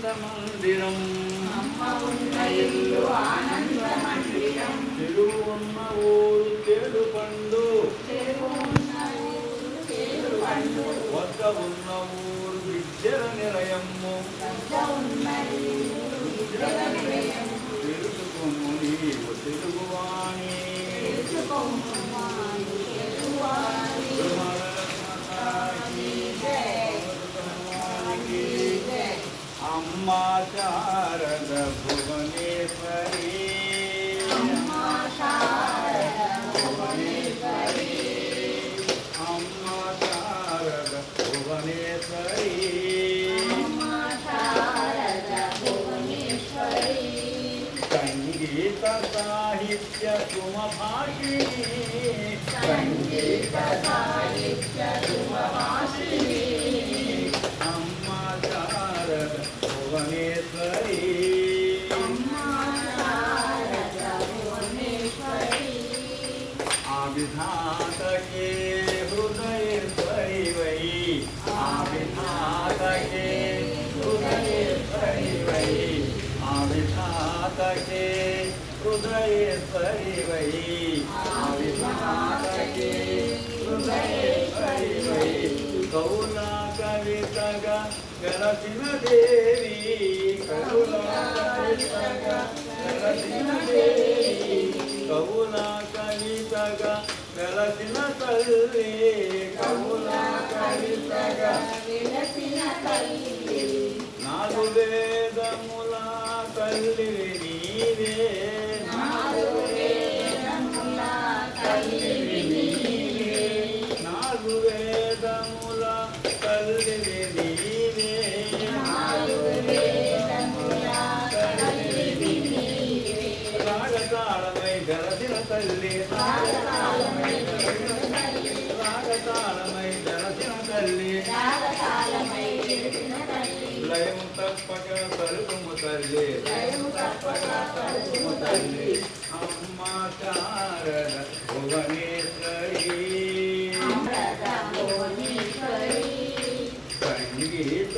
మందిరం చెరువు ఉన్న ఊరు తేడు పండు వద్ద ఉన్న ఊరు విద్యల నిలయము తెలుసుకొను నీవు తెలుగువాణి అమ్మా శారద భువనేశ్వరి అమ్మా శారద భువనేశ్వరి సంగీత సాహిత్య సుమభాషిణి అమ్మా శారద భువనేశ్వరి విధాతకే హృదయేశ్వరి వై విధాతకే హృదయేశ్వరి వై విధాతకే హృదయేశ్వరి వై విధాతకే హృదయేశ్వరి వై కౌలా కవితగా గలసిన దేవి కౌలా కవితగా గలసిన దేవి కౌలా కవితగా వెలసిన తల్లి కవులా కవితగా నాలుగు వేదముల తల్లి నీవే నాలుగు వేదముల తల్లి నీవే రాగతాళమై గలసిన తల్లి రాగతాళమై గలసిన తల్లి లయము తప్పక తలుపుము తల్లి అమ్మా శారద భువనేశ్వరి సంగీత